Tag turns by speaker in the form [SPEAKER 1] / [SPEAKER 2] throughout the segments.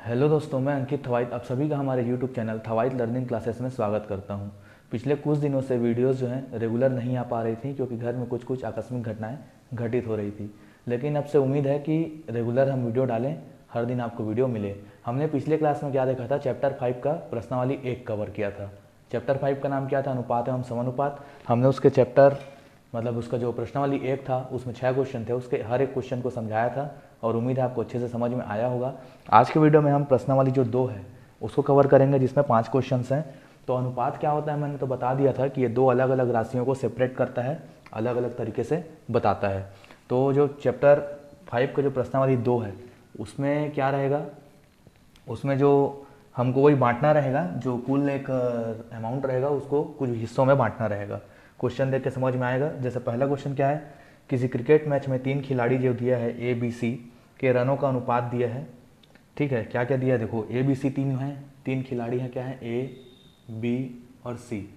[SPEAKER 1] Hello दोस्तों, मैं अंकित थवाइट आप सभी का हमारे यूट्यूब चैनल थवाइट लर्निंग क्लासेस में स्वागत करता हूं। पिछले कुछ दिनों से वीडियोस जो हैं रेगुलर नहीं आ पा रही थी क्योंकि घर में कुछ कुछ आकस्मिक घटनाएं घटित हो रही थी। लेकिन अब से उम्मीद है कि रेगुलर हम वीडियो डालें, हर दिन आपको वीडियो मिले। हमने पिछले क्लास में क्या देखा था, चैप्टर 5 का प्रश्नावली 1 कवर किया था। चैप्टर 5 का नाम क्या था, अनुपात एवं समानुपात। हमने उसके चैप्टर मतलब उसका जो प्रश्नावली 1 था उसमें 6 क्वेश्चन थे, उसके हर एक क्वेश्चन को समझाया था और उम्मीद है आपको अच्छे से समझ में आया होगा। आज के वीडियो में हम प्रश्नावली जो 2 है उसको कवर करेंगे, जिसमें 5 क्वेश्चन हैं। तो अनुपात क्या होता है मैंने तो बता दिया था कि ये 2 अलग अलग राशियों को सेपरेट करता है, अलग अलग तरीके से बताता है। तो जो चैप्टर 5 का जो प्रश्नावली 2 है उसमें क्या रहेगा, उसमें जो हमको वही बांटना रहेगा, जो कुल एक अमाउंट रहेगा उसको कुछ हिस्सों में बांटना रहेगा। क्वेश्चन देख के समझ में आएगा। जैसे पहला क्वेश्चन क्या है, किसी क्रिकेट मैच में 3 खिलाड़ी जो दिया है ए बी सी के रनों का अनुपात दिया है। ठीक है, क्या क्या दिया है देखो, ए बी सी 3 हैं, 3 खिलाड़ी हैं, क्या है ए बी और सी।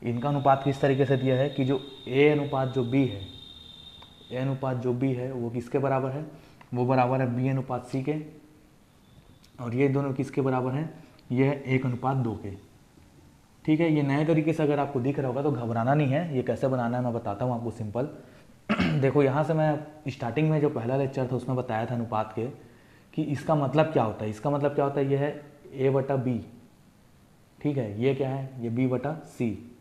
[SPEAKER 1] इनका अनुपात किस तरीके से दिया है कि जो ए अनुपात जो बी है, ए अनुपात जो बी है वो किसके बराबर है, वो बराबर है बी अनुपात सी के। और ये दोनों किसके बराबर हैं, ये है 1:2 के। ठीक है, ये नए तरीके से अगर आपको दिख रहा होगा तो घबराना नहीं है, ये कैसे बनाना है मैं बताता हूँ आपको सिंपल। देखो यहाँ से मैं स्टार्टिंग में जो पहला लेक्चर था उसमें बताया था अनुपात के कि इसका मतलब क्या होता है। इसका मतलब क्या होता है, ये है ए बटा बी। ठीक है, ये क्या है, ये बी बटा सी।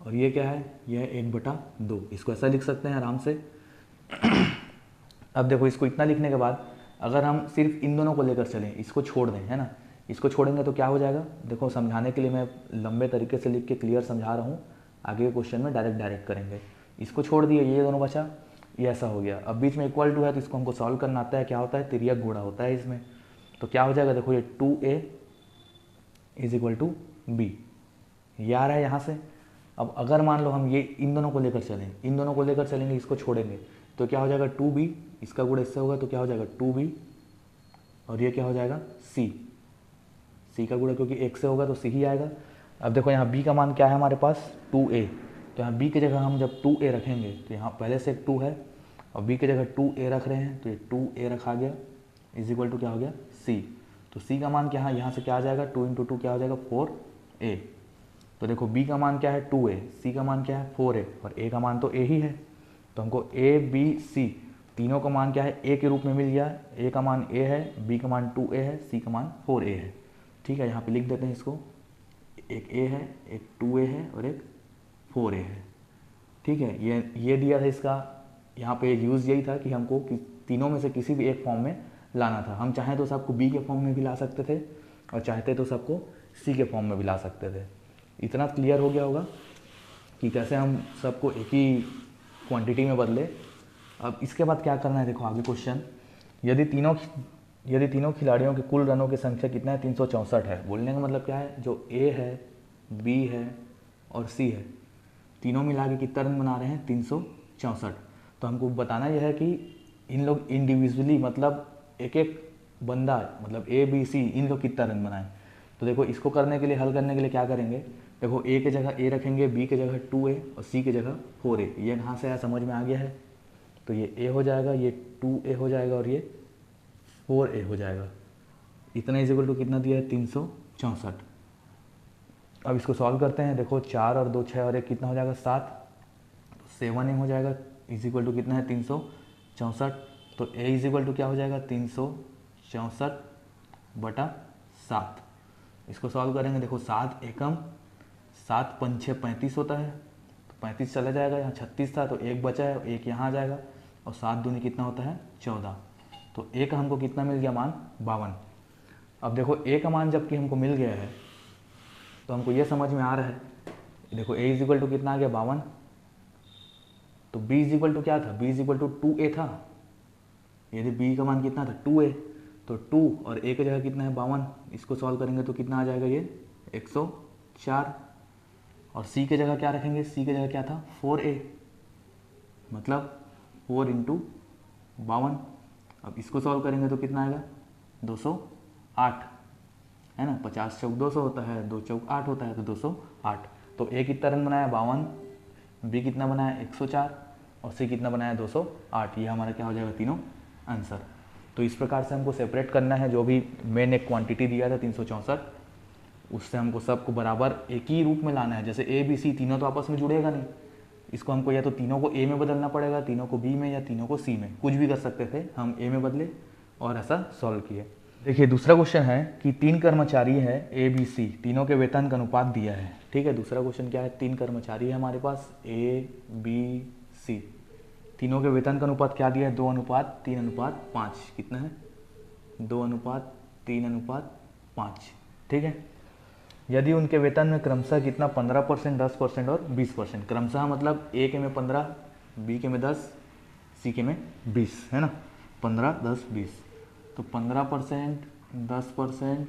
[SPEAKER 1] और ये क्या है, ये है 1/2। इसको ऐसा लिख सकते हैं आराम से। अब देखो, इसको इतना लिखने के बाद अगर हम सिर्फ इन दोनों को लेकर चलें, इसको छोड़ दें, है ना, इसको छोड़ेंगे तो क्या हो जाएगा। देखो समझाने के लिए मैं लंबे तरीके से लिख के क्लियर समझा रहा हूँ, आगे के क्वेश्चन में डायरेक्ट करेंगे। इसको छोड़ दिए, ये दोनों बचा, ये ऐसा हो गया। अब बीच में इक्वल टू है तो इसको हमको सॉल्व करना आता है। क्या होता है, तिर्यक गुणा होता है इसमें। तो क्या हो जाएगा, देखो ये 2a is equal to be, ये आ रहा है यहाँ से। अब अगर मान लो हम ये इन दोनों को लेकर चलें, इन दोनों को लेकर चलेंगे, इसको छोड़ेंगे तो क्या हो जाएगा 2b, इसका गुणा इससे होगा तो क्या हो जाएगा 2b। और ये क्या हो जाएगा c, c का गुणा क्योंकि एक से होगा तो c ही आएगा। अब देखो यहाँ b का मान क्या है हमारे पास 2a, तो यहाँ b की जगह हम जब 2a रखेंगे तो यहाँ पहले से एक 2 है और b की जगह 2a रख रहे हैं तो ये 2a रखा गया इज इक्वल टू क्या हो गया c। तो c का मान क्या है, यहाँ से क्या आ जाएगा 2 × 2 क्या हो जाएगा 4a। तो देखो b का मान क्या है 2a, c का मान क्या है 4a और a का मान तो a ही है। तो हमको a b c तीनों का मान क्या है a के रूप में मिल गया। a का मान a है, b का मान 2a है, c का मान 4a है। ठीक है, यहाँ पे लिख देते हैं इसको, एक a है, एक 2a है और एक 4a है। ठीक है, ये दिया था इसका। यहाँ पे यूज़ यही था कि हमको तीनों में से किसी भी एक फॉर्म में लाना था। हम चाहें तो सबको b के फॉर्म में भी ला सकते थे और चाहते तो सबको c के फॉर्म में भी ला सकते थे। इतना क्लियर हो गया होगा कि कैसे हम सबको एक ही क्वांटिटी में बदले। अब इसके बाद क्या करना है, देखो आगे क्वेश्चन, यदि तीनों खिलाड़ियों के कुल रनों की संख्या कितना है 364 है। बोलने का मतलब क्या है, जो ए है, बी है और सी है, तीनों मिला के कितना रन बना रहे हैं 364। तो हमको बताना यह है कि इन लोग इंडिविजुअली मतलब एक एक बंदा मतलब ए बी सी इन लोग कितना रन बनाए। तो देखो इसको करने के लिए, हल करने के लिए क्या करेंगे, देखो ए के जगह ए रखेंगे, बी के जगह 2a और सी के जगह 4a। ये कहाँ से आया, समझ में आ गया है। तो ये a हो जाएगा, ये 2a हो जाएगा और ये 4a हो जाएगा। इतना इज इक्वल टू कितना दिया है 364। अब इसको सॉल्व करते हैं। देखो 4 और 2 6 और 1 कितना हो जाएगा 7, तो 7a हो जाएगा इज इक्वल टू कितना है 364। तो a इज इक्वल टू क्या हो जाएगा 364/7। इसको सॉल्व करेंगे, देखो 7 एकम 7 5 6 35 होता है, तो 35 चला जाएगा, यहाँ 36 था तो एक बचा है, एक यहाँ आ जाएगा और 7 दूनी कितना होता है 14। तो a का हमको कितना मिल गया मान 52। अब देखो a का मान जबकि हमको मिल गया है तो हमको ये समझ में आ रहा है, देखो a इज इक्वल टू कितना आ गया 52। तो b इज इक्वल टू क्या था, b is equal to 2a था। यदि b का मान कितना था 2a, तो 2 और a की जगह कितना है 52, इसको सॉल्व करेंगे तो कितना आ जाएगा ये 104। और c की जगह क्या रखेंगे, c की जगह क्या था 4a, मतलब 4 × 52। अब इसको सॉल्व करेंगे तो कितना आएगा 208, है ना। 50 चौक 200 होता है, 2 चौक 8 होता है, तो 208। तो a कितना रन बनाया 52, b कितना बनाया 104 और c कितना बनाया 208। ये हमारा क्या हो जाएगा तीनों आंसर। तो इस प्रकार से हमको सेपरेट करना है, जो भी मेन एक क्वांटिटी दिया था 364, उससे हमको सबको बराबर एक ही रूप में लाना है। जैसे ए बी सी तीनों तो आपस में जुड़ेगा नहीं, इसको हमको या तो तीनों को ए में बदलना पड़ेगा, तीनों को बी में, या तीनों को सी में, कुछ भी कर सकते थे। हम ए में बदले और ऐसा सॉल्व किए। देखिए दूसरा क्वेश्चन है कि 3 कर्मचारी है ए बी सी, तीनों के वेतन का अनुपात दिया है। ठीक है, दूसरा क्वेश्चन क्या है, 3 कर्मचारी है हमारे पास ए बी सी, तीनों के वेतन का अनुपात क्या दिया है, 2:3:5। कितना है, 2:3:5। ठीक है, यदि उनके वेतन में क्रमशः कितना 15%, 10% और 20%, क्रमशः मतलब ए के में 15, बी के में 10, सी के में 20, है ना, 15, 10, 20, तो 15%, 10%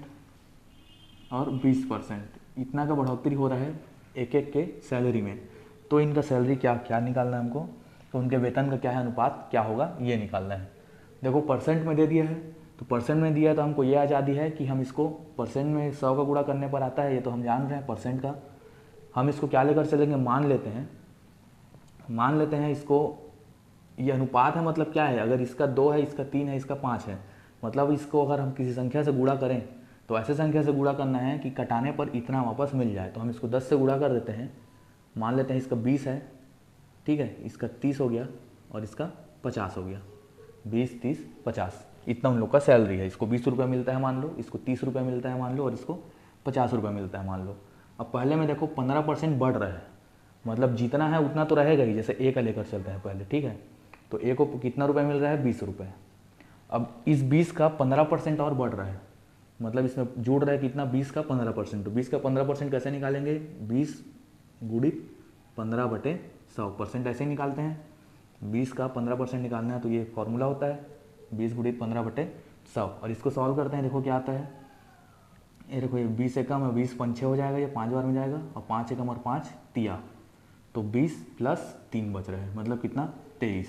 [SPEAKER 1] और 20%, इतना का बढ़ोतरी हो रहा है एक एक के सैलरी में। तो इनका सैलरी क्या निकालना है हमको, तो उनके वेतन का क्या है अनुपात, क्या होगा ये निकालना है। देखो परसेंट में दे दिया है, तो परसेंट में दिया तो हमको ये आज़ादी है कि हम इसको परसेंट में 100 का गुणा करने पर आता है, ये तो हम जान रहे हैं परसेंट का। हम इसको क्या लेकर चलेंगे, मान लेते हैं इसको, ये अनुपात है, मतलब क्या है, अगर इसका 2 है, इसका 3 है, इसका 5 है, मतलब इसको अगर हम किसी संख्या से गुणा करें तो ऐसे संख्या से गुणा करना है कि कटाने पर इतना वापस मिल जाए। तो हम इसको 10 से गुणा कर देते हैं, मान लेते हैं इसका 20 है, ठीक है, इसका 30 हो गया और इसका 50 हो गया, 20, 30, 50, इतना उन लोग का सैलरी है। इसको 20 रुपये मिलता है मान लो, इसको 30 रुपये मिलता है मान लो, और इसको 50 रुपये मिलता है मान लो। अब पहले में देखो 15% बढ़ रहा है, मतलब जितना है उतना तो रहेगा ही, जैसे ए का लेकर चलते हैं पहले। ठीक है, तो ए को कितना रुपये मिल रहा है, 20 रुपये। अब इस 20 का 15% और बढ़ रहा है, मतलब इसमें जुड़ रहा है कितना, 20 का 15%। तो 20 का 15% कैसे निकालेंगे, 20 गुणित 15/100%, ऐसे ही निकालते हैं। 20 का 15% निकालना है तो ये फॉर्मूला होता है 20 गुणित 15/100, और इसको सॉल्व करते हैं। देखो क्या आता है, ये देखो, ये 20 से कम है, 20 पंचे हो जाएगा, ये 5 बार में जाएगा, और 5 से कम और 5 तिया, तो 20 + 3 बच रहे हैं, मतलब कितना, 23।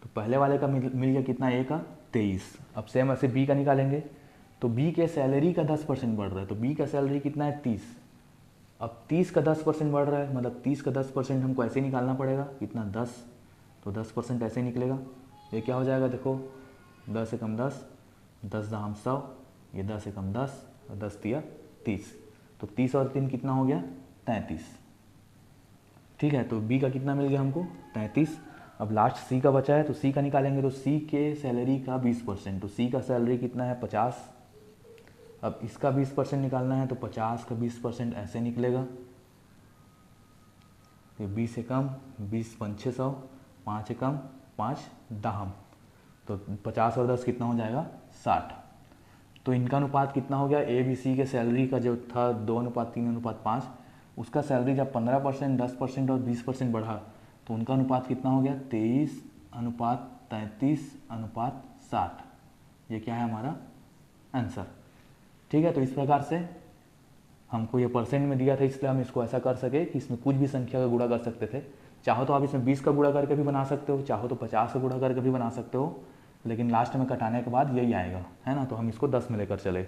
[SPEAKER 1] तो पहले वाले का मिल गया कितना, ए का 23। अब सेम ऐसे बी का निकालेंगे, तो बी के सैलरी का 10% बढ़ रहा है, तो बी का सैलरी कितना है, 30। अब 30 का 10% बढ़ रहा है, मतलब 30 का 10% हमको ऐसे निकालना पड़ेगा, कितना, 10, तो 10% ऐसे निकलेगा। ये क्या हो जाएगा, देखो 10 से कम 10, 10 दाम 100, ये 10 से कम 10, और 10 तिया 30, तो 30 और 3 कितना हो गया, 33। ठीक है, तो बी का कितना मिल गया हमको, 33। अब लास्ट सी का बचा है, तो सी का निकालेंगे, तो सी के सैलरी का 20%, तो सी का सैलरी कितना है, 50। अब इसका 20% निकालना है, तो 50 का 20% ऐसे निकलेगा, तो 20 से कम 20 पंचे 100, 5 से कम 5 दाहम, तो 50 और 10 कितना हो जाएगा, 60। तो इनका अनुपात कितना हो गया, ए बी सी के सैलरी का जो था 2:3:5, उसका सैलरी जब 15%, 10% और 20% बढ़ा, तो उनका अनुपात कितना हो गया, 23:33:60। ये क्या है हमारा आंसर। ठीक है, तो इस प्रकार से हमको ये परसेंट में दिया था, इसलिए हम इसको ऐसा कर सके कि इसमें कुछ भी संख्या का गुणा कर सकते थे। चाहो तो आप इसमें 20 का गुणा करके भी बना सकते हो, चाहो तो 50 का गुणा करके भी बना सकते हो, लेकिन लास्ट में कटाने के बाद यही आएगा, है ना। तो हम इसको 10 में लेकर चले,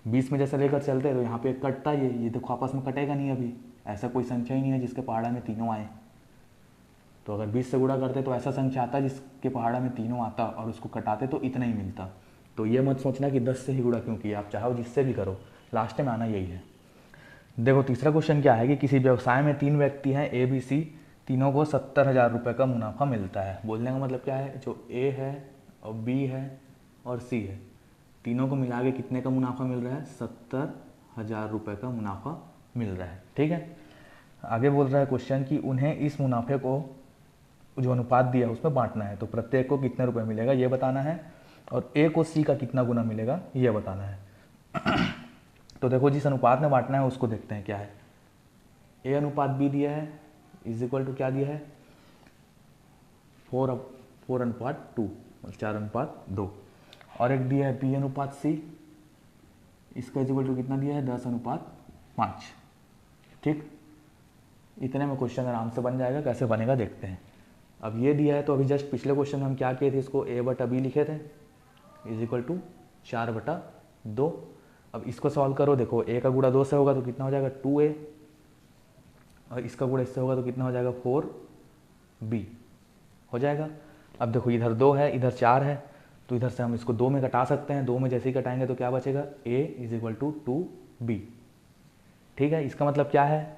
[SPEAKER 1] 20 में जैसे लेकर चलते तो यहाँ पे कटता, ये देखो आपस में कटेगा नहीं, अभी ऐसा कोई संख्या ही नहीं है जिसके पहाड़ा में तीनों आए। तो अगर 20 से गुणा करते तो ऐसा संख्या आता जिसके पहाड़ा में तीनों आता, और उसको कटाते तो इतना ही मिलता। तो ये मत सोचना कि 10 से ही गुणा क्यों किया, आप चाहो जिससे भी करो, लास्ट में आना यही है। देखो तीसरा क्वेश्चन क्या है कि किसी व्यवसाय में 3 व्यक्ति हैं ए बी सी, तीनों को 70,000 रुपये का मुनाफा मिलता है। बोलने का मतलब क्या है, जो ए है और बी है और सी है, तीनों को मिला के कितने का मुनाफा मिल रहा है, 70,000 रुपये का मुनाफा मिल रहा है। ठीक है, आगे बोल रहा है क्वेश्चन कि उन्हें इस मुनाफे को जो अनुपात दिया है उसमें बांटना है, तो प्रत्येक को कितने रुपए मिलेगा ये बताना है, और ए को सी का कितना गुना मिलेगा ये बताना है। तो देखो जिस अनुपात में बांटना है उसको देखते हैं क्या है। ए अनुपात बी दिया है इज इक्वल टू क्या दिया है, 4:2, 4:2, और एक दिया है बी अनुपात सी, इसका इज इक्वल टू कितना दिया है, 10:5। ठीक, इतने में क्वेश्चन आराम से बन जाएगा। कैसे बनेगा देखते हैं। अब ये दिया है, तो अभी जस्ट पिछले क्वेश्चन में हम क्या किए थे, इसको a/b लिखे थे इज इक्वल टू 4/2। अब इसको सॉल्व करो, देखो a का गुणा 2 से होगा तो कितना हो जाएगा 2a, और इसका गुणा इससे होगा तो कितना हो जाएगा 4b हो जाएगा। अब देखो इधर 2 है इधर 4 है, तो इधर से हम इसको 2 में घटा सकते हैं, 2 में जैसे ही घटाएंगे तो क्या बचेगा, a = 2b। ठीक है, इसका मतलब क्या है,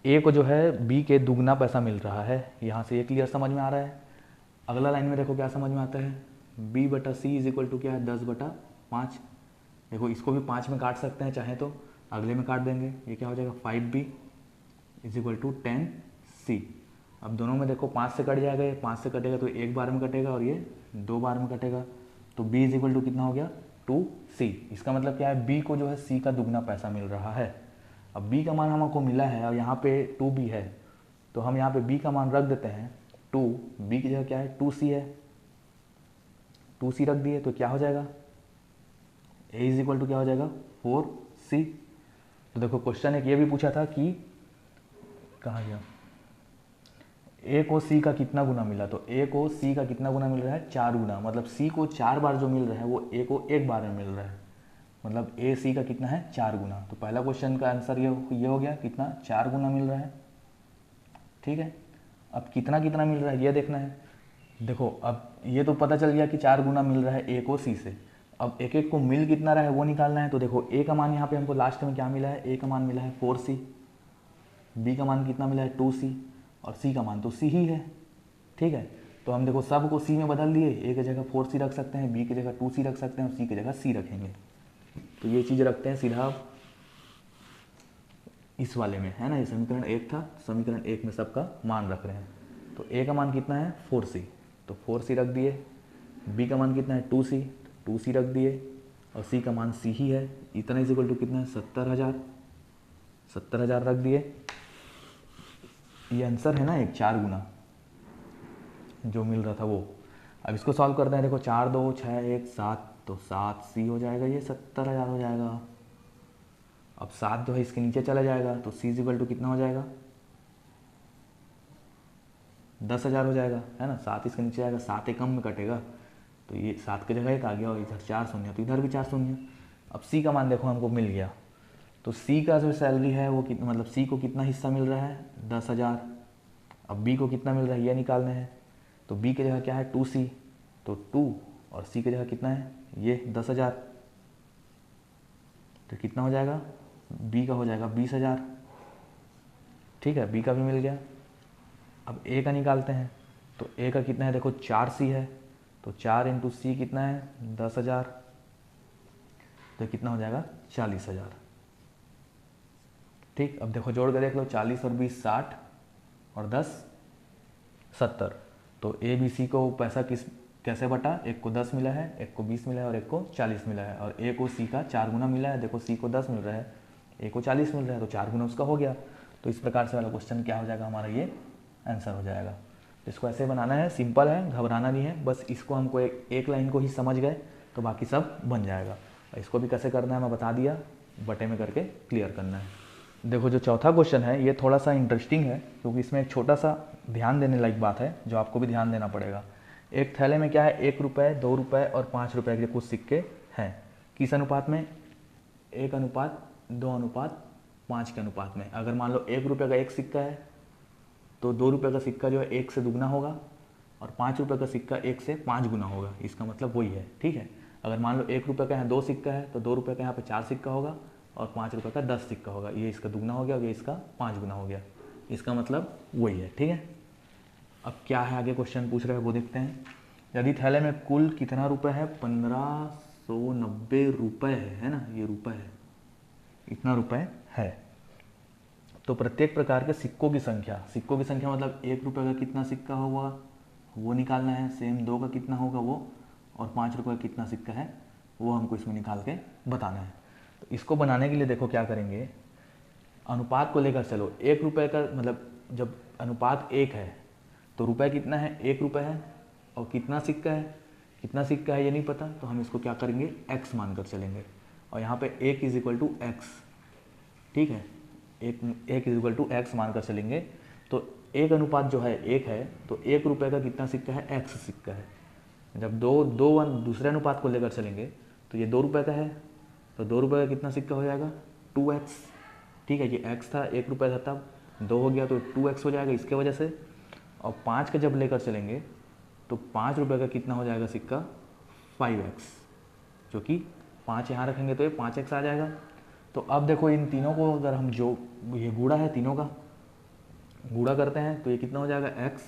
[SPEAKER 1] a को जो है b के दुगना पैसा मिल रहा है। यहाँ से ये क्लियर समझ में आ रहा है। अगला लाइन में देखो क्या समझ में आता है, b/c = क्या है, 10/5। देखो इसको भी 5 में काट सकते हैं, चाहे तो अगले में काट देंगे, ये क्या हो जाएगा 5b = 10c। अब दोनों में देखो 5 से कट जाएगा, ये 5 से कटेगा तो एक बार में कटेगा और ये 2 बार में कटेगा, तो b = कितना हो गया 2c। इसका मतलब क्या है, b को जो है c का दुगना पैसा मिल रहा है। अब b का मान हमको मिला है और यहाँ पे 2b है, तो हम यहाँ पे b का मान रख देते हैं 2, b की जगह क्या है 2c है, 2c रख दिए तो क्या हो जाएगा, a = क्या हो जाएगा 4c। तो देखो क्वेश्चन एक ये भी पूछा था कि कहाँ गया, a को c का कितना गुना मिला, तो a को c का कितना गुना मिल रहा है, 4 गुना। मतलब c को 4 बार जो मिल रहा है वो a को 1 बार में मिल रहा है, मतलब a c का कितना है 4 गुना। तो पहला क्वेश्चन का आंसर ये हो गया, कितना 4 गुना मिल रहा है। ठीक है, अब कितना कितना मिल रहा है ये देखना है। देखो अब ये तो पता चल गया कि 4 गुना मिल रहा है a को c से, अब एक एक को मिल कितना रहा है वो निकालना है। तो देखो a का मान यहाँ पे हमको लास्ट में क्या मिला है, a का मान मिला है 4c, b का मान कितना मिला है 2c, और c का मान तो c ही है। ठीक है, तो हम देखो सब को c में बदल दिए, a की जगह 4c रख सकते हैं, b की जगह 2c रख सकते हैं और c की जगह c रखेंगे। तो ये चीज़ रखते हैं सीधा इस वाले में, है ना, ये समीकरण 1 था, समीकरण 1 में सबका मान रख रहे हैं। तो a का मान कितना है 4c, तो 4c रख दिए, b का मान कितना है 2c, 2c रख दिए, और c का मान c ही है, इतना = कितना है 70,000, 70,000 रख दिए। ये आंसर है ना, एक 4 गुना जो मिल रहा था वो। अब इसको सॉल्व करते हैं, देखो 4 2 6 1 7, तो 7c हो जाएगा, ये 70,000 हो जाएगा। अब 7 जो है इसके नीचे चला जाएगा, तो c = कितना हो जाएगा 10,000 हो जाएगा, है ना। 7 इसके नीचे आएगा, 7 एक कम में कटेगा, तो ये 7 की जगह 1 आ गया और इधर 4 शून्य, तो इधर भी 4 शून्य। अब c का मान देखो हमको मिल गया, तो c का जो सैलरी है वो कितना, मतलब c को कितना हिस्सा मिल रहा है 10,000। अब b को कितना मिल रहा है ये निकालना है, तो b की जगह क्या है 2c, तो 2, और c की जगह कितना है ये 10,000, तो कितना हो जाएगा, b का हो जाएगा 20,000। ठीक है, b का भी मिल गया। अब a का निकालते हैं, तो a का कितना है, देखो 4c है, तो 4 × c कितना है 10,000, तो कितना हो जाएगा 40,000। ठीक, अब देखो जोड़ के देख लो, 40 और 20 60 और 10 70। तो ए बी सी को पैसा कैसे बटा, एक को 10 मिला है, एक को 20 मिला है और एक को 40 मिला है, और ए को सी का 4 गुना मिला है। देखो सी को 10 मिल रहा है, ए को 40 मिल रहा है, तो 4 गुना उसका हो गया। तो इस प्रकार से वाला क्वेश्चन क्या हो जाएगा हमारा, ये आंसर हो जाएगा। तो इसको ऐसे बनाना है, सिंपल है, घबराना नहीं है, बस इसको हमको एक लाइन को ही समझ गए तो बाकी सब बन जाएगा। इसको भी कैसे करना है मैं बता दिया, बटे में करके क्लियर करना है। देखो जो चौथा क्वेश्चन है ये थोड़ा सा इंटरेस्टिंग है, क्योंकि इसमें एक छोटा सा ध्यान देने लायक बात है जो आपको भी ध्यान देना पड़ेगा। एक थैले में क्या है, 1 रुपये, 2 रुपये और 5 रुपये के कुछ सिक्के हैं। किस अनुपात में, 1:2:5 के अनुपात में। अगर मान लो 1 रुपये का एक सिक्का है तो 2 रुपये का सिक्का जो है 1 से दुगना होगा, और 5 रुपये का सिक्का 1 से 5 गुना होगा। इसका मतलब वही है, ठीक है। अगर मान लो 1 रुपये का यहाँ 2 सिक्का है तो 2 रुपये का यहाँ पे 4 सिक्का होगा, और 5 रुपये का 10 सिक्का होगा। ये इसका दुगना हो गया और ये इसका 5 गुना हो गया। इसका मतलब वही है, ठीक है। अब क्या है आगे क्वेश्चन पूछ रहे हैं वो देखते हैं। यदि थैले में कुल कितना रुपए है, 1590 रुपये है ना, ये रुपये है, इतना रुपये है। तो प्रत्येक प्रकार के सिक्कों की संख्या मतलब 1 रुपये का कितना सिक्का होगा वो निकालना है, सेम 2 का कितना होगा वो, और 5 रुपये का कितना सिक्का है वो हमको इसमें निकाल के बताना है। तो इसको बनाने के लिए देखो क्या करेंगे, अनुपात को लेकर चलो। 1 रुपये का मतलब जब अनुपात 1 है तो रुपये कितना है, 1 रुपये है, और कितना सिक्का है ये नहीं पता, तो हम इसको क्या करेंगे x मानकर चलेंगे, और यहाँ पे 1 = x, ठीक है, 1 = x मानकर चलेंगे। तो एक अनुपात जो है 1 है, तो 1 रुपये का कितना सिक्का है, x सिक्का है। जब दो दूसरे अनुपात को लेकर चलेंगे तो ये 2 रुपये का है, तो 2 रुपये का कितना सिक्का हो जाएगा 2x, ठीक है। ये x था, 1 रुपये था, तब 2 हो गया तो 2x हो जाएगा इसके वजह से। और 5 का जब लेकर चलेंगे तो 5 रुपये का कितना हो जाएगा सिक्का 5x, जो कि 5 यहाँ रखेंगे तो ये 5x आ जाएगा। तो अब देखो इन तीनों को अगर हम जो ये गुणा है तीनों का गुणा करते हैं तो ये कितना हो जाएगा x,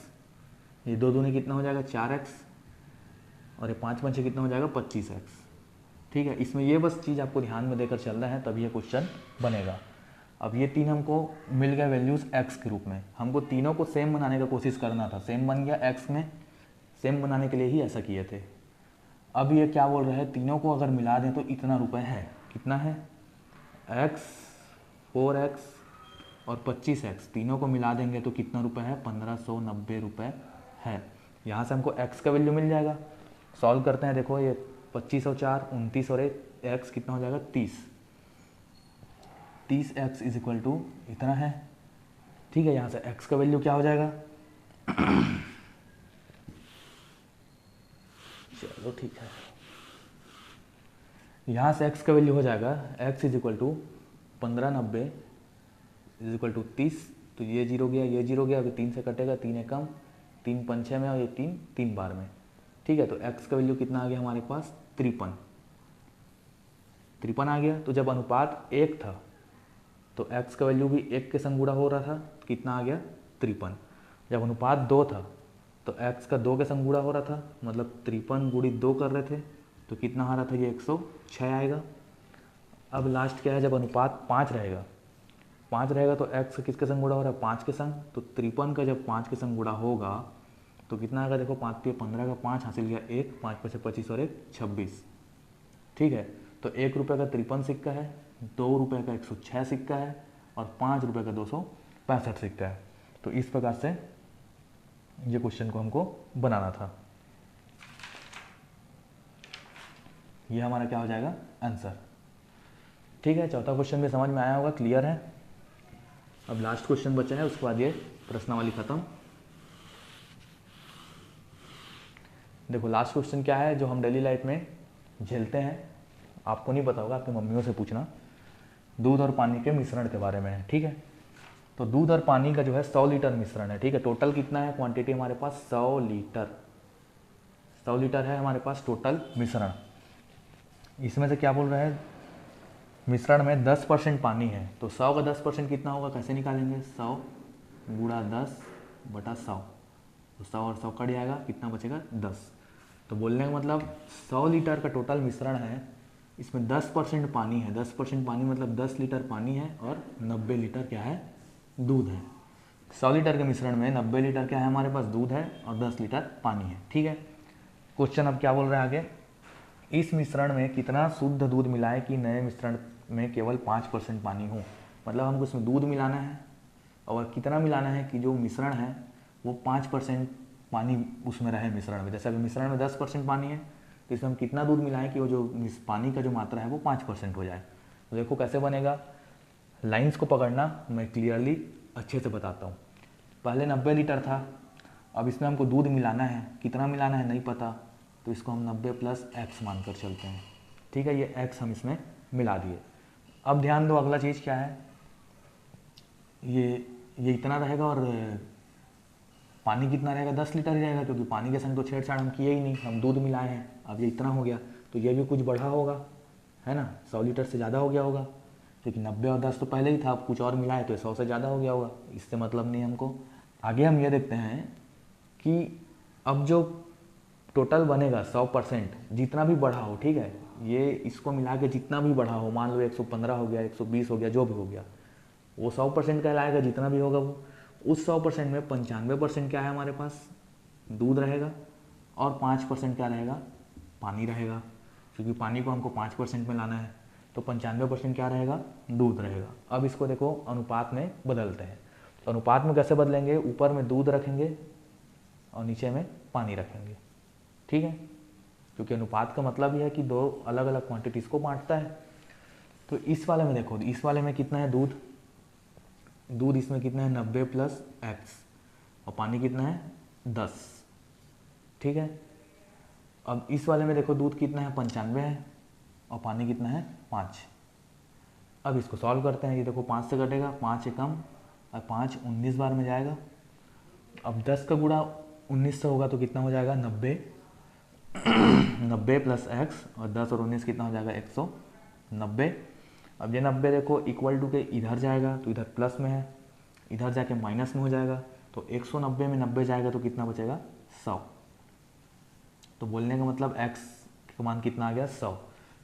[SPEAKER 1] ये दो दूनी कितना हो जाएगा 4x, और ये 5 पंचे कितना हो जाएगा 25x। ठीक है, इसमें ये बस चीज़ आपको ध्यान में देकर चलना है तभी ये क्वेश्चन बनेगा। अब ये तीन हमको मिल गए वैल्यूज़ x के रूप में, हमको तीनों को सेम बनाने का कोशिश करना था, सेम बन गया x में, सेम बनाने के लिए ही ऐसा किए थे। अब ये क्या बोल रहे हैं, तीनों को अगर मिला दें तो इतना रुपए है, कितना है x, 4x और 25x, तीनों को मिला देंगे तो कितना रुपए है 1590 रुपये है। यहाँ से हमको x का वैल्यू मिल जाएगा। सॉल्व करते हैं, देखो ये 25 और 4 29 और x कितना हो जाएगा 30x इज इक्वल टू इतना है। ठीक है, यहाँ से x का वैल्यू क्या हो जाएगा चलो ठीक है, यहाँ से x का वैल्यू हो जाएगा x is equal to 1590 is equal to 30, तो ये जीरो गया ये जीरो गया, अभी 3 से कटेगा, 3 एकम 3 पंचे में और ये 3 3 बार में। ठीक है, तो x का वैल्यू कितना आ गया हमारे पास 53 आ गया। तो जब अनुपात 1 था तो x का वैल्यू भी 1 के संग गुणा हो रहा था, कितना आ गया 53। जब अनुपात 2 था तो x का 2 के संग गुणा हो रहा था, मतलब 53 गुणित 2 कर रहे थे तो कितना आ रहा था ये 106 आएगा। अब लास्ट क्या है, जब अनुपात 5 रहेगा तो x किसके संग गुणा हो रहा है 5 के संग, तो 53 का जब 5 के संग गुणा होगा तो कितना आएगा, देखो 5 पे 15 का 5 हासिल गया 1, 5 पे से 25 और 1 26। ठीक है, तो 1 रुपये का 53 सिक्का है, 2 रुपये का 106 सिक्का है और 5 रुपये का 265 सिक्का है। तो इस प्रकार से ये क्वेश्चन को हमको बनाना था। ये हमारा क्या हो जाएगा आंसर। ठीक है, चौथा क्वेश्चन भी समझ में आया होगा, क्लियर है। अब लास्ट क्वेश्चन बचा है, उसके बाद ये प्रश्नावली खत्म। देखो लास्ट क्वेश्चन क्या है जो हम डेली लाइफ में झेलते हैं, आपको नहीं पता होगा, आपकी मम्मियों से पूछना। दूध और पानी के मिश्रण के बारे में है। ठीक है, तो दूध और पानी का जो है 100 लीटर मिश्रण है। ठीक है, टोटल कितना है क्वांटिटी हमारे पास 100 लीटर, 100 लीटर है हमारे पास टोटल मिश्रण। इसमें से क्या बोल रहा है, मिश्रण में 10% पानी है, तो 100 का 10% कितना होगा, कैसे निकालेंगे 100 गुणा 10 बटा 100, तो 100 और 100 कट जाएगा, कितना बचेगा 10। तो बोलने का मतलब 100 लीटर का टोटल मिश्रण है, इसमें 10% पानी है, 10% पानी मतलब 10 लीटर पानी है और 90 लीटर क्या है दूध है। 100 लीटर के मिश्रण में 90 लीटर क्या है हमारे पास दूध है और 10 लीटर पानी है। ठीक है, क्वेश्चन अब क्या बोल रहा है आगे, इस मिश्रण में कितना शुद्ध दूध मिलाए कि नए मिश्रण में केवल 5% पानी हो। मतलब हमको इसमें दूध मिलाना है और कितना मिलाना है कि जो मिश्रण है वो 5% पानी उसमें रहे मिश्रण में। जैसे अगर मिश्रण में 10% पानी है तो इसमें हम कितना दूध मिलाएं कि वो जो पानी का जो मात्रा है वो 5% हो जाए। तो देखो कैसे बनेगा, लाइंस को पकड़ना, मैं क्लियरली अच्छे से बताता हूँ। पहले 90 लीटर था, अब इसमें हमको दूध मिलाना है, कितना मिलाना है नहीं पता, तो इसको हम 90 प्लस x मानकर चलते हैं। ठीक है, ये x हम इसमें मिला दिए। अब ध्यान दो अगला चीज़ क्या है, ये इतना रहेगा और पानी कितना रहेगा 10 लीटर ही रहेगा, क्योंकि पानी के संग तो छेड़छाड़ हम किए ही नहीं, हम दूध मिलाए हैं। अब ये इतना हो गया तो ये भी कुछ बढ़ा होगा, है ना, 100 लीटर से ज़्यादा हो गया होगा, क्योंकि 90 और 10 तो पहले ही था, अब कुछ और मिलाए तो 100 से ज़्यादा हो गया होगा। इससे मतलब नहीं हमको। आगे हम ये देखते हैं कि अब जो टोटल बनेगा 100% जितना भी बढ़ा हो, ठीक है, ये इसको मिला के जितना भी बढ़ा हो, मान लो 115 हो गया 120 हो गया जो भी हो गया, वो 100% कहलाएगा जितना भी होगा वो। उस 100% में 95% क्या है हमारे पास दूध रहेगा और 5% क्या रहेगा पानी रहेगा, क्योंकि पानी को हमको 5% में लाना है, तो 95% क्या रहेगा दूध रहेगा। अब इसको देखो अनुपात में बदलते हैं, तो अनुपात में कैसे बदलेंगे, ऊपर में दूध रखेंगे और नीचे में पानी रखेंगे। ठीक है, क्योंकि अनुपात का मतलब यह है कि दो अलग अलग क्वांटिटीज़ को बांटता है। तो इस वाले में देखो, इस वाले में कितना है दूध इसमें कितना है 90 प्लस x और पानी कितना है 10। ठीक है, अब इस वाले में देखो दूध कितना है 95 है और पानी कितना है 5। अब इसको सॉल्व करते हैं, ये देखो 5 से कटेगा, 5 से कम और 5 19 बार में जाएगा। अब 10 का गुणा 19 से होगा तो कितना हो जाएगा 90 90 प्लस एक्स और 10 और 19 कितना हो जाएगा 190। अब ये 90 देखो इक्वल टू के इधर जाएगा तो इधर प्लस में है, इधर जाके माइनस में हो जाएगा, तो 190 में 90 जाएगा तो कितना बचेगा 100। तो बोलने का मतलब x का मान कितना आ गया 100।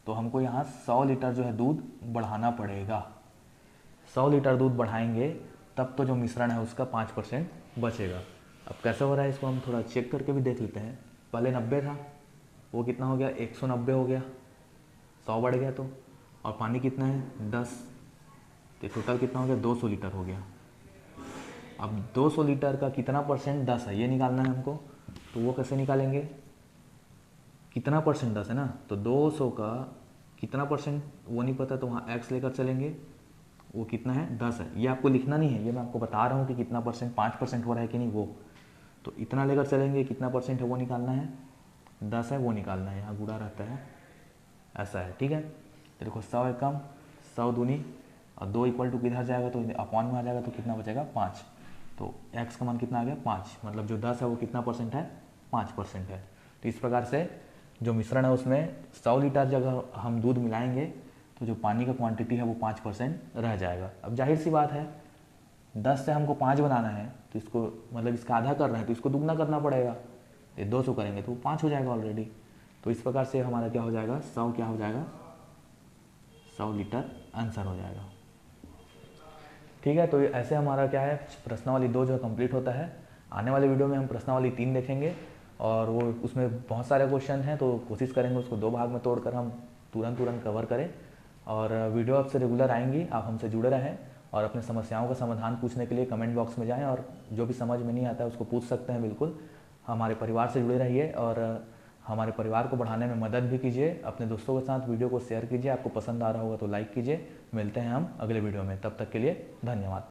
[SPEAKER 1] तो हमको यहाँ 100 लीटर जो है दूध बढ़ाना पड़ेगा। 100 लीटर दूध बढ़ाएंगे तब तो जो मिश्रण है उसका 5% बचेगा। अब कैसे हो रहा है इसको हम थोड़ा चेक करके भी देख लेते हैं। पहले 90 था, वो कितना हो गया 190 हो गया, 100 बढ़ गया तो, और पानी कितना है 10, तो टोटल कितना हो गया 200 लीटर हो गया। अब 200 लीटर का कितना परसेंट 10 है ये निकालना है हमको। तो वो कैसे निकालेंगे, कितना परसेंट 10 है ना, तो 200 का कितना परसेंट वो नहीं पता, तो वहाँ x लेकर चलेंगे, वो कितना है 10 है। ये आपको लिखना नहीं है, ये मैं आपको बता रहा हूँ कि कितना परसेंट 5% हो रहा है कि नहीं वो। तो इतना लेकर चलेंगे, कितना परसेंट है वो निकालना है, 10 है वो निकालना है, यहाँ गुड़ा रहता है ऐसा है, ठीक है। तो देखो 100 है कम, 100 दूनी और 2 इक्वल टू किधर जाएगा तो अपॉन में आ जाएगा, तो कितना बचेगा 5। तो x का मान कितना आ गया 5, मतलब जो 10 है वो कितना परसेंट है 5% है। तो इस प्रकार से जो मिश्रण है उसमें 100 लीटर जगह हम दूध मिलाएंगे तो जो पानी का क्वांटिटी है वो 5% रह जाएगा। अब जाहिर सी बात है 10 से हमको 5 बनाना है तो इसको मतलब इसका आधा कर रहे हैं तो इसको दुगना करना पड़ेगा। ये 200 करेंगे तो वो 5 हो जाएगा ऑलरेडी। तो इस प्रकार से हमारा क्या हो जाएगा 100 क्या हो जाएगा 100 लीटर आंसर हो जाएगा, ठीक है। तो ऐसे हमारा क्या है प्रश्नावली 2 जो है कंप्लीट होता है। आने वाले वीडियो में हम प्रश्नावली 3 देखेंगे और वो उसमें बहुत सारे क्वेश्चन हैं तो कोशिश करेंगे उसको 2 भाग में तोड़कर हम तुरंत कवर करें। और वीडियो आपसे रेगुलर आएंगी, आप हमसे जुड़े रहें और अपने समस्याओं का समाधान पूछने के लिए कमेंट बॉक्स में जाएं और जो भी समझ में नहीं आता है उसको पूछ सकते हैं। बिल्कुल हमारे परिवार से जुड़े रहिए और हमारे परिवार को बढ़ाने में मदद भी कीजिए। अपने दोस्तों के साथ वीडियो को शेयर कीजिए, आपको पसंद आ रहा होगा तो लाइक कीजिए। मिलते हैं हम अगले वीडियो में, तब तक के लिए धन्यवाद।